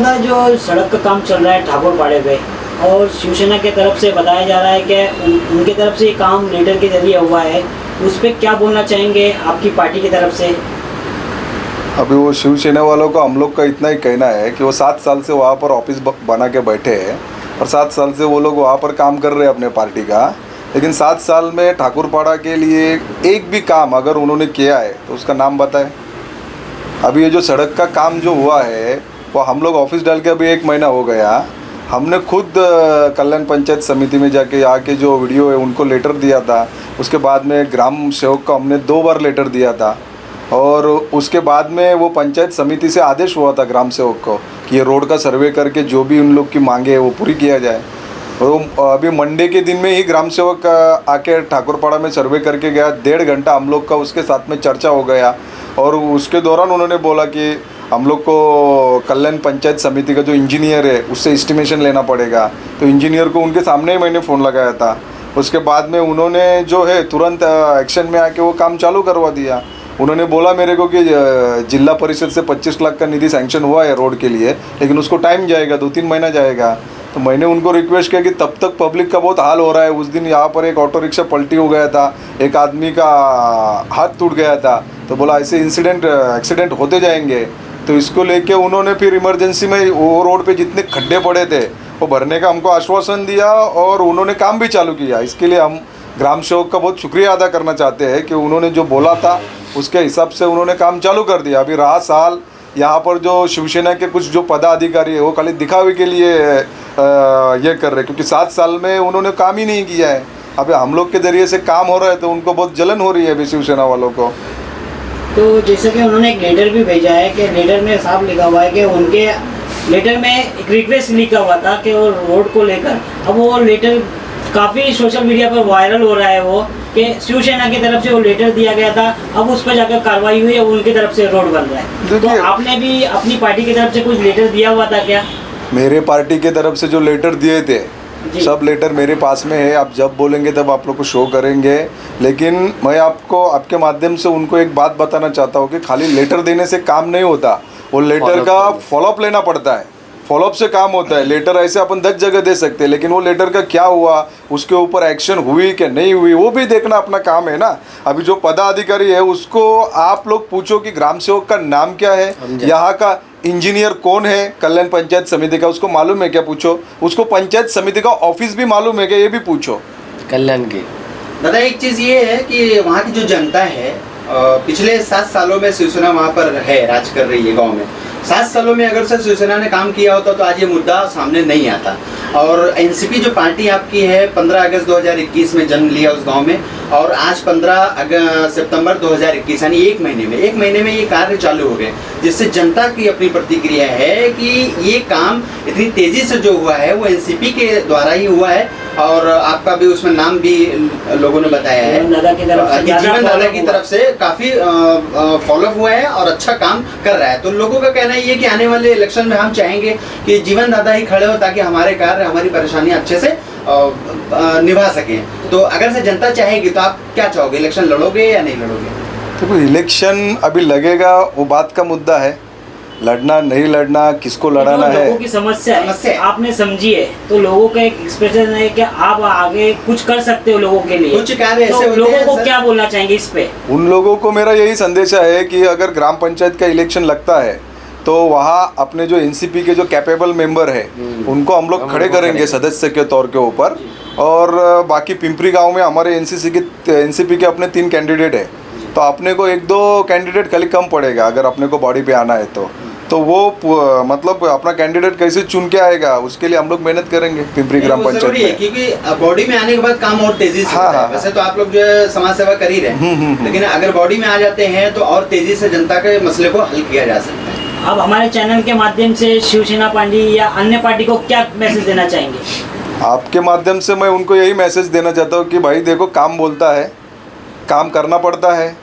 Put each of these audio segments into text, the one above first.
दादा, जो सड़क का काम चल रहा है ठाकुर पाड़े पे, और शिवसेना के तरफ से बताया जा रहा है कि उनके तरफ से ये काम लेटर के जरिए हुआ है, उस पर क्या बोलना चाहेंगे आपकी पार्टी की तरफ से? अभी वो शिवसेना वालों को हम लोग का इतना ही कहना है कि वो 7 साल से वहाँ पर ऑफिस बना के बैठे हैं और 7 साल से वो लोग वहाँ पर काम कर रहे हैं अपने पार्टी का, लेकिन 7 साल में ठाकुरपाड़ा के लिए एक भी काम अगर उन्होंने किया है तो उसका नाम बताएं। अभी ये जो सड़क का काम जो हुआ है वो हम लोग ऑफिस डाल के अभी 1 महीना हो गया, हमने खुद कल्याण पंचायत समिति में जाके आके जो वीडियो है उनको लेटर दिया था। उसके बाद में ग्राम सेवक को हमने 2 बार लेटर दिया था और उसके बाद में वो पंचायत समिति से आदेश हुआ था ग्राम सेवक को कि ये रोड का सर्वे करके जो भी उन लोग की मांगे है वो पूरी किया जाए। और अभी मंडे के दिन में ही ग्राम सेवक आके ठाकुरपाड़ा में सर्वे करके गया, 1.5 घंटा हम लोग का उसके साथ में चर्चा हो गया और उसके दौरान उन्होंने बोला कि हम लोग को कल्याण पंचायत समिति का जो इंजीनियर है उससे एस्टिमेशन लेना पड़ेगा। तो इंजीनियर को उनके सामने ही मैंने फ़ोन लगाया था। उसके बाद में उन्होंने जो है तुरंत एक्शन में आके वो काम चालू करवा दिया। उन्होंने बोला मेरे को कि जिला परिषद से 25 लाख का निधि सैंक्शन हुआ है रोड के लिए, लेकिन उसको टाइम जाएगा, 2-3 महीना जाएगा। तो मैंने उनको रिक्वेस्ट किया कि तब तक पब्लिक का बहुत हाल हो रहा है। उस दिन यहाँ पर एक ऑटो रिक्शा पलटी हो गया था, एक आदमी का हाथ टूट गया था। तो बोला ऐसे एक्सीडेंट होते जाएंगे। तो इसको लेके उन्होंने फिर इमरजेंसी में वो रोड पे जितने खड्डे पड़े थे वो भरने का हमको आश्वासन दिया और उन्होंने काम भी चालू किया। इसके लिए हम ग्राम सेवक का बहुत शुक्रिया अदा करना चाहते हैं कि उन्होंने जो बोला था उसके हिसाब से उन्होंने काम चालू कर दिया। अभी रहा साल, यहाँ पर जो शिवसेना के कुछ जो पदाधिकारी है वो खाली दिखावे के लिए ये कर रहे, क्योंकि 7 साल में उन्होंने काम ही नहीं किया है। अभी हम लोग के ज़रिए से काम हो रहा है तो उनको बहुत जलन हो रही है अभी शिवसेना वालों को। तो जैसे कि उन्होंने एक लेटर भी भेजा है कि लेटर में साफ लिखा हुआ है कि उनके लेटर में एक रिक्वेस्ट लिखा हुआ था कि वो रोड को लेकर, अब वो लेटर काफ़ी सोशल मीडिया पर वायरल हो रहा है वो कि शिवसेना की तरफ से वो लेटर दिया गया था, अब उस पर जाकर कार्रवाई हुई है, उनकी तरफ से रोड बन रहा है। तो आपने भी अपनी पार्टी की तरफ से कुछ लेटर दिया हुआ था क्या? मेरे पार्टी की तरफ से जो लेटर दिए थे सब लेटर मेरे पास में है। आप जब बोलेंगे तब आप लोग को शो करेंगे, लेकिन मैं आपको आपके माध्यम से उनको एक बात बताना चाहता हूँ कि खाली लेटर देने से काम नहीं होता, वो लेटर का फॉलोअप लेना पड़ता है। फॉलोअप से काम होता है। लेटर ऐसे अपन 10 जगह दे सकते हैं, लेकिन वो लेटर का क्या हुआ, उसके ऊपर एक्शन हुई कि नहीं हुई, वो भी देखना अपना काम है ना। अभी जो पदाधिकारी है उसको आप लोग पूछो कि ग्राम सेवक का नाम क्या है, यहाँ का इंजीनियर कौन है कल्याण पंचायत समिति का, उसको मालूम है क्या, पूछो। उसको पंचायत समिति का ऑफिस भी मालूम है क्या, ये भी पूछो कल्याण की। दादा एक चीज़ ये है कि वहाँ की जो जनता है पिछले 7 सालों में शिवसेना वहाँ पर है, राज कर रही है गांव में। 7 सालों में अगर से शिवसेना ने काम किया होता तो आज ये मुद्दा सामने नहीं आता। और एनसीपी जो पार्टी आपकी है 15 अगस्त 2021 में जन्म लिया उस गांव में, और आज 15 सितंबर 2021 यानी 1 महीने में ये कार्य चालू हो गए, जिससे जनता की अपनी प्रतिक्रिया है कि ये काम इतनी तेजी से जो हुआ है वो एनसीपी के द्वारा ही हुआ है। और आपका भी उसमें नाम भी लोगों ने बताया है, जीवन दादा की तरफ से काफ़ी फॉलोअप हुआ है और अच्छा काम कर रहा है। तो लोगों का कहना ये है कि आने वाले इलेक्शन में हम चाहेंगे कि जीवन दादा ही खड़े हो ताकि हमारे कार्य, हमारी परेशानियां अच्छे से निभा सकें। तो अगर से जनता चाहेगी तो आप क्या चाहोगे, इलेक्शन लड़ोगे या नहीं लड़ोगे? देखो इलेक्शन अभी लगेगा, वो बात का मुद्दा है, लड़ना नहीं लड़ना, किसको लड़ाना है। लोगों की समस्या आपने समझी है तो लोगों का एक एक्सप्रेशन है कि आप आगे कुछ कर सकते हो लोगों के लिए, कुछ कार्य तो ऐसे लोगों को क्या बोलना चाहेंगे इस पे? उन लोगों को मेरा यही संदेश है कि अगर ग्राम पंचायत का इलेक्शन लगता है तो वहाँ अपने जो एनसीपी के जो कैपेबल मेंबर है उनको हम लोग खड़े करेंगे सदस्य के तौर के ऊपर। और बाकी पिंपरी गांव में हमारे एनसीपी के अपने 3 कैंडिडेट है, तो अपने को 1-2 कैंडिडेट खाली कम पड़ेगा अगर अपने को बॉडी पे आना है तो वो मतलब अपना कैंडिडेट कैसे चुन के आएगा उसके लिए हम लोग मेहनत करेंगे पिंपरी ग्राम पंचायत में। क्योंकि बॉडी में आने के बाद काम और तेजी से होता है। वैसे तो आप लोग जो है समाज सेवा कर ही रहे हैं, लेकिन अगर बॉडी में आ जाते हैं तो और तेजी से जनता के मसले को हल किया जा सकता है। अब हमारे चैनल के माध्यम से शिवसेना पार्टी या अन्य पार्टी को क्या मैसेज देना चाहेंगे? आपके माध्यम से मैं उनको यही मैसेज देना चाहता हूँ कि भाई देखो, काम बोलता है, काम करना पड़ता है,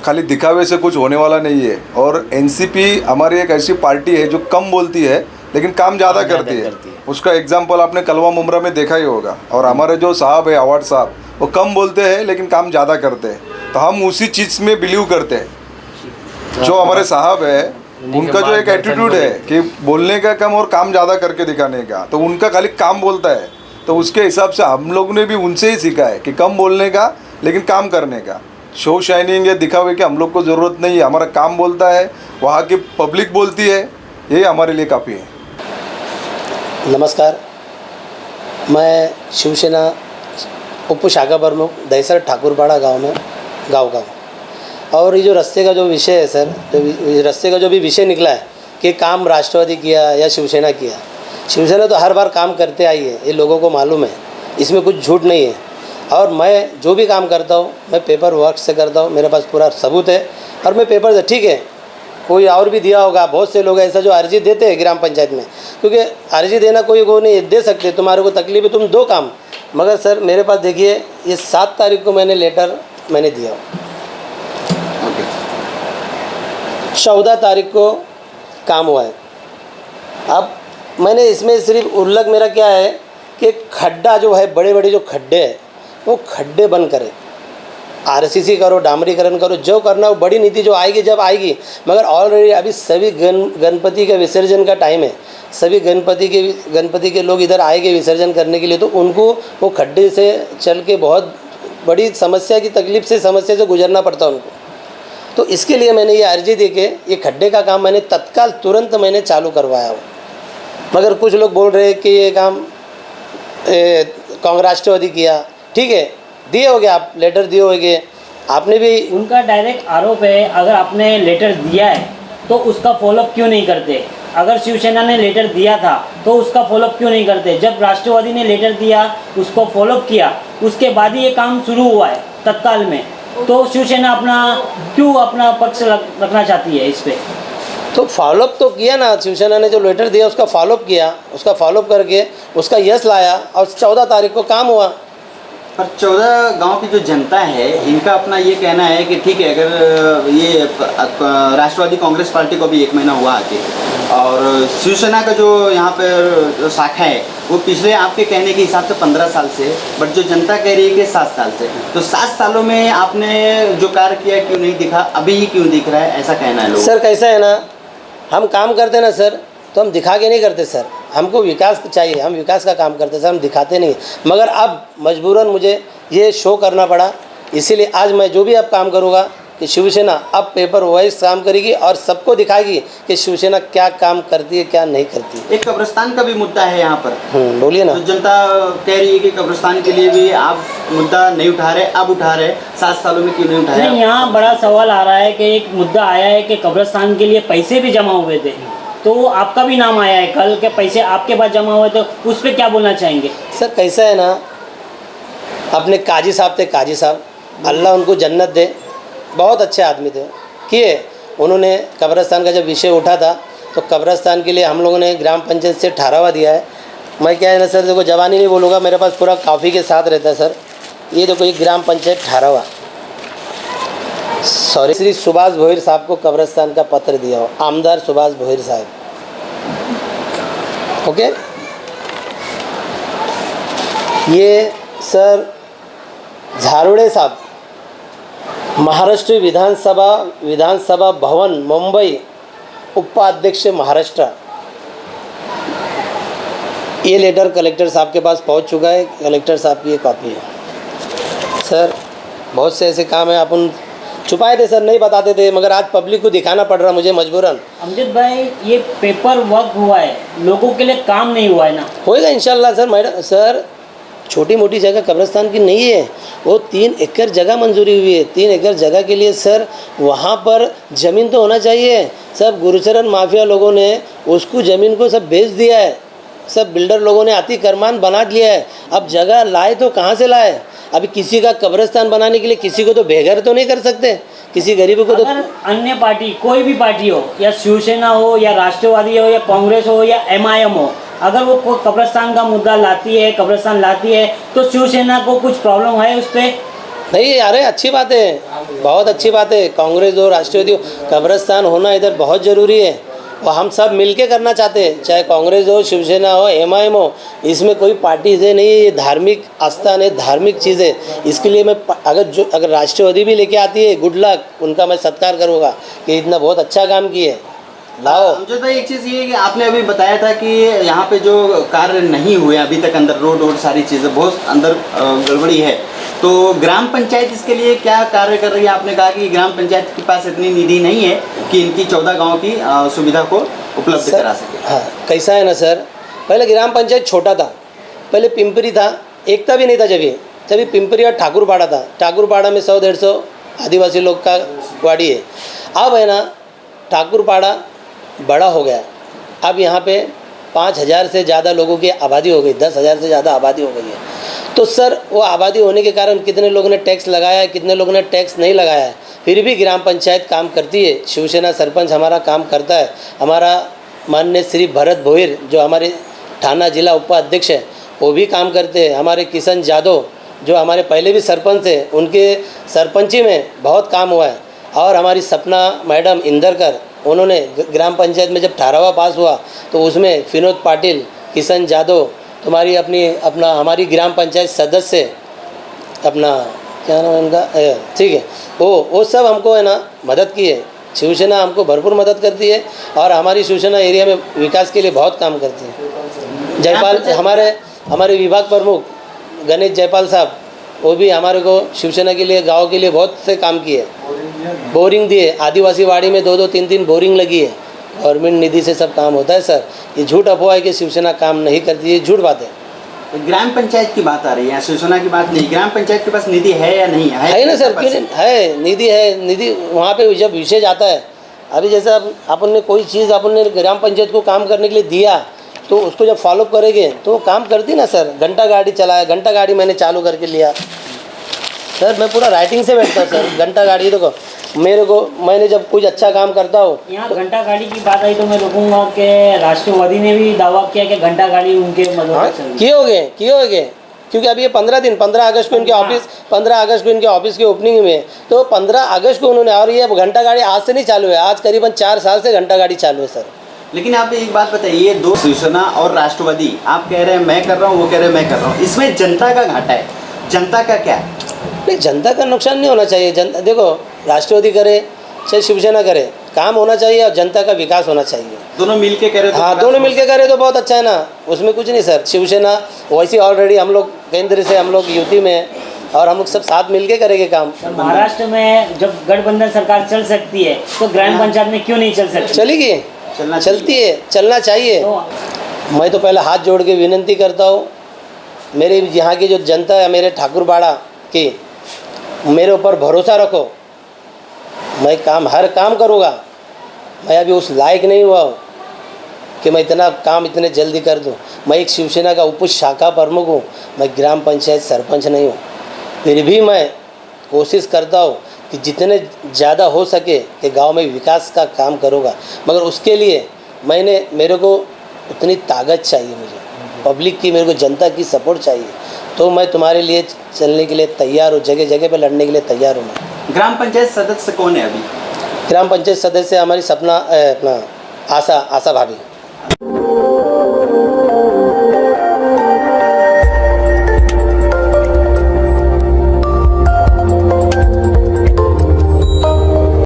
खाली दिखावे से कुछ होने वाला नहीं है। और एनसीपी हमारी एक ऐसी पार्टी है जो कम बोलती है लेकिन काम ज़्यादा करती है। उसका एग्जाम्पल आपने कलवा मुमरा में देखा ही होगा। और हमारे जो साहब है अवार्ड साहब, वो कम बोलते हैं लेकिन काम ज़्यादा करते हैं, तो हम उसी चीज़ में बिलीव करते हैं। जो हमारे साहब है उनका जो एक एटीट्यूड है कि बोलने का कम और काम ज़्यादा करके दिखाने का, तो उनका खाली काम बोलता है, तो उसके हिसाब से हम लोग ने भी उनसे ही सीखा है कि कम बोलने का लेकिन काम करने का। शो शाइनिंग या दिखावे की हम लोग को ज़रूरत नहीं है, हमारा काम बोलता है, वहाँ की पब्लिक बोलती है, यही हमारे लिए काफ़ी है। नमस्कार, मैं शिवसेना उप शाखा प्रमुख दहीसर ठाकुरपाड़ा गांव का। और ये जो रास्ते का जो विषय है सर, जो रास्ते का जो भी विषय निकला है कि काम राष्ट्रवादी किया या शिवसेना किया, शिवसेना तो हर बार काम करते आई है, ये लोगों को मालूम है, इसमें कुछ झूठ नहीं है। और मैं जो भी काम करता हूँ मैं पेपर वर्क से करता हूँ, मेरे पास पूरा सबूत है और मैं पेपर से, ठीक है कोई और भी दिया होगा, बहुत से लोग ऐसा जो अर्जी देते हैं ग्राम पंचायत में, क्योंकि अर्जी देना कोई को नहीं दे सकते, तुम्हारे को तकलीफ है तुम दो काम। मगर सर मेरे पास देखिए ये 7 तारीख को मैंने लेटर मैंने दिया, 14 तारीख को काम हुआ है। अब मैंने इसमें सिर्फ उल्लेख मेरा क्या है कि खड्डा जो है, बड़े बड़े जो खड्डे हैं वो खड्डे बंद करें, आरसीसी करो, डामरीकरण करो, जो करना वो बड़ी नीति जो आएगी जब आएगी। मगर ऑलरेडी अभी सभी गणपति के विसर्जन का टाइम है, सभी गणपति के लोग इधर आएंगे विसर्जन करने के लिए, तो उनको वो खड्डे से चल के बहुत बड़ी समस्या की समस्या से गुजरना पड़ता उनको। तो इसके लिए मैंने ये अर्जी दे के ये खड्डे का काम मैंने तत्काल तुरंत मैंने चालू करवाया हो। मगर कुछ लोग बोल रहे हैं कि ये काम कांग्रेस राष्ट्रवादी किया, ठीक है दिए होगे, आप लेटर दिए होगे, आपने भी। उनका डायरेक्ट आरोप है, अगर आपने लेटर दिया है तो उसका फॉलोअप क्यों नहीं करते? अगर शिवसेना ने लेटर दिया था तो उसका फॉलोअप क्यों नहीं करते? जब राष्ट्रवादी ने लेटर दिया उसको फॉलोअप किया, उसके बाद ही ये काम शुरू हुआ है तत्काल में, तो शिवसेना अपना पक्ष रखना चाहती है इस पर? तो फॉलोअप तो किया ना, शिवसेना ने जो लेटर दिया उसका फॉलोअप किया, उसका फॉलोअप करके उसका यस लाया और 14 तारीख को काम हुआ। पर 14 गांव की जो जनता है इनका अपना ये कहना है कि ठीक है, अगर ये राष्ट्रवादी कांग्रेस पार्टी को भी 1 महीना हुआ आके, और शिवसेना का जो यहाँ पर शाखा है वो पिछले आपके कहने के हिसाब से 15 साल से, बट जो जनता कह रही है कि 7 साल से, तो 7 सालों में आपने जो कार्य किया क्यों नहीं दिखा, अभी ही क्यों दिख रहा है, ऐसा कहना है लोग। सर कैसा है ना, हम काम करते ना सर तो हम दिखा के नहीं करते सर, हमको विकास चाहिए, हम विकास का काम करते सर, हम दिखाते नहीं। मगर अब मजबूरन मुझे ये शो करना पड़ा, इसीलिए आज मैं जो भी अब काम करूँगा कि शिवसेना अब पेपर वाइज काम करेगी और सबको दिखाएगी कि शिवसेना क्या काम करती है क्या नहीं करती। एक कब्रिस्तान का भी मुद्दा है यहाँ पर, बोलिए ना। तो जनता कह रही है कि कब्रिस्तान के लिए भी आप मुद्दा नहीं उठा रहे, अब उठा रहे, 7 सालों में क्यों नहीं उठाया? नहीं, यहाँ बड़ा सवाल आ रहा है कि एक मुद्दा आया है कि कब्रिस्तान के लिए पैसे भी जमा हुए थे, तो आपका भी नाम आया है कल के पैसे आपके पास जमा हुए, तो उस पर क्या बोलना चाहेंगे? सर कैसा है ना, अपने काजी साहब थे, काजी साहब अल्लाह उनको जन्नत दे, बहुत अच्छे आदमी थे, किए उन्होंने कब्रिस्तान का जब विषय उठा था तो कब्रिस्तान के लिए हम लोगों ने ग्राम पंचायत से ठहरावा दिया है। मैं क्या है ना सर, देखो जवानी नहीं बोलूँगा, मेरे पास पूरा काफ़ी के साथ रहता है सर। ये देखो ये ग्राम पंचायत ठहरावा, सॉरी, श्री सुभाष भोईर साहब को कब्रिस्तान का पत्र दिया हो, आमदार सुभाष भोईर साहब, ओके। ये सर झारुड़े साहब, महाराष्ट्र विधानसभा भवन मुंबई उपाध्यक्ष महाराष्ट्र, ये लेटर कलेक्टर साहब के पास पहुंच चुका है, कलेक्टर साहब की ये कॉपी है। सर बहुत से ऐसे काम है अपन छुपाए थे सर, नहीं बताते थे, मगर आज पब्लिक को दिखाना पड़ रहा मुझे मजबूरन। अमजद भाई ये पेपर वर्क हुआ है, लोगों के लिए काम नहीं हुआ है ना? होएगा इंशाल्लाह सर। मैडम सर छोटी मोटी जगह कब्रिस्तान की नहीं है, वो 3 एकड़ जगह मंजूरी हुई है। 3 एकड़ जगह के लिए सर वहाँ पर ज़मीन तो होना चाहिए। सब गुरुचरण माफिया लोगों ने उसको ज़मीन को सब बेच दिया है, सब बिल्डर लोगों ने अतिक्रमण बना लिया है। अब जगह लाए तो कहाँ से लाए? अभी किसी का कब्रिस्तान बनाने के लिए किसी को तो बेघर तो नहीं कर सकते, किसी गरीब को तो। अगर अन्य पार्टी, कोई भी पार्टी हो, या शिवसेना हो या राष्ट्रवादी हो या कांग्रेस हो या MIM हो, अगर वो कब्रिस्तान का मुद्दा लाती है, कब्रिस्तान लाती है, तो शिवसेना को कुछ प्रॉब्लम है उस पर? नहीं, अरे अच्छी बात है, बहुत अच्छी बात है। कांग्रेस हो राष्ट्रवादी हो, कब्रिस्तान होना इधर बहुत ज़रूरी है और हम सब मिलके करना चाहते हैं, चाहे कांग्रेस हो, शिवसेना हो, MIM हो, इसमें कोई पार्टी से नहीं है। ये धार्मिक आस्थान है, धार्मिक चीज़ है। इसके लिए मैं अगर राष्ट्रवादी भी लेके आती है, गुड लक, उनका मैं सत्कार करूँगा कि इतना बहुत अच्छा काम किए। लाओ। अमजद भाई, एक चीज़ ये है कि आपने अभी बताया था कि यहाँ पे जो कार्य नहीं हुए अभी तक, अंदर रोड और सारी चीज़ें बहुत अंदर गड़बड़ी है, तो ग्राम पंचायत इसके लिए क्या कार्य कर रही है? आपने कहा कि ग्राम पंचायत के पास इतनी निधि नहीं है कि इनकी 14 गाँव की सुविधा को उपलब्ध करा सके। हाँ, कैसा है ना सर, पहले ग्राम पंचायत छोटा था, पहले पिंपरी था, एकता भी नहीं था जब पिंपरी और ठाकुरपाड़ा था। ठाकुरपाड़ा में 100-150 आदिवासी लोग का वाड़ी है। अब है ना ठाकुरपाड़ा बड़ा हो गया, अब यहाँ पे 5000 से ज़्यादा लोगों की आबादी हो गई, 10,000 से ज़्यादा आबादी हो गई है। तो सर वो आबादी होने के कारण कितने लोगों ने टैक्स लगाया है, कितने लोगों ने टैक्स नहीं लगाया है, फिर भी ग्राम पंचायत काम करती है। शिवसेना सरपंच हमारा काम करता है। हमारा माननीय श्री भरत भोईर जो हमारे थाना जिला उपाध्यक्ष है वो भी काम करते हैं। हमारे किशन जादव जो हमारे पहले भी सरपंच थे, उनके सरपंची में बहुत काम हुआ है। और हमारी सपना मैडम इंदरकर, उन्होंने ग्राम पंचायत में जब 18वां पास हुआ तो उसमें विनोद पाटिल, किशन जादव, तुम्हारी हमारी ग्राम पंचायत सदस्य अपना क्या नाम है उनका, ठीक है, वो सब हमको है ना मदद की है। शिवसेना हमको भरपूर मदद करती है और हमारी शिवसेना एरिया में विकास के लिए बहुत काम करती है। जयपाल हमारे विभाग प्रमुख गणेश जयपाल साहब, वो भी हमारे को शिवसेना के लिए गांव के लिए बहुत से काम किए, बोरिंग दिए। आदिवासी वाड़ी में 2-2, 3-3 बोरिंग लगी है। गवर्नमेंट निधि से सब काम होता है सर। ये झूठ अफवाह है कि शिवसेना काम नहीं करती है, झूठ बात है। तो ग्राम पंचायत की बात आ रही है, शिवसेना की बात नहीं। ग्राम पंचायत के पास निधि है या नहीं है? है ना सर, क्यों नहीं? है, निधि है। निधि वहाँ पे जब विषय जाता है, अभी जैसे अपन ने कोई चीज़ अपन ने ग्राम पंचायत को काम करने के लिए दिया तो उसको जब फॉलोअप करेंगे तो वो काम करती ना सर। घंटा गाड़ी चलाया, घंटा गाड़ी मैंने चालू करके लिया सर, मैं पूरा राइटिंग से बैठता हूँ सर। घंटा गाड़ी देखो मैंने जब कुछ अच्छा काम करता हूँ। यहाँ घंटा गाड़ी की बात आई तो मैं रोकूंगा कि राष्ट्रवादी ने भी दावा किया कि घंटा गाड़ी उनके मदद किए होगे क्योंकि अभी ये 15 अगस्त को इनके ऑफिस की ओपनिंग में, तो 15 अगस्त को उन्होंने, और ये घंटा गाड़ी आज से नहीं चालू है, आज करीबन 4 साल से घंटा गाड़ी चालू है सर। लेकिन आप एक बात बताइए, दो शिवसेना और राष्ट्रवादी, आप कह रहे हैं मैं कर रहा हूँ, वो कह रहे हैं मैं कर रहा हूँ, इसमें जनता का घाटा है, जनता का क्या? नहीं, जनता का नुकसान नहीं होना चाहिए। जनता देखो, राष्ट्रवादी करे चाहे शिवसेना करे, काम होना चाहिए और जनता का विकास होना चाहिए। दोनों मिलके करे तो हाँ, दोनों मिलके करे तो बहुत अच्छा है ना, उसमें कुछ नहीं सर। शिवसेना वैसे ऑलरेडी हम लोग केंद्र से हम लोग यूपी में हैं और हम लोग सब साथ मिलके करेंगे काम। महाराष्ट्र में जब गठबंधन सरकार चल सकती है तो ग्राम पंचायत में क्यों नहीं चल सकती? चलेगी, चलती है, चलना चाहिए। मैं तो पहले हाथ जोड़ के विनती करता हूँ, मेरे यहाँ की जो जनता है, मेरे ठाकुरबाड़ा की, मेरे ऊपर भरोसा रखो। मैं हर काम करूँगा। मैं अभी उस लायक नहीं हुआ हूँ कि मैं इतना काम इतने जल्दी कर दूँ। मैं एक शिवसेना का उप शाखा प्रमुख हूँ, मैं ग्राम पंचायत सरपंच नहीं हूँ। फिर भी मैं कोशिश करता हूँ कि जितने ज़्यादा हो सके कि गांव में विकास का काम करूँगा, मगर उसके लिए मेरे को उतनी ताकत चाहिए, मुझे पब्लिक की, मेरे को जनता की सपोर्ट चाहिए। तो मैं तुम्हारे लिए चलने के लिए तैयार हूँ, जगह जगह पे लड़ने के लिए तैयार हूँ मैं। ग्राम पंचायत सदस्य कौन है अभी? ग्राम पंचायत सदस्य हमारी सपना आशा भाभी।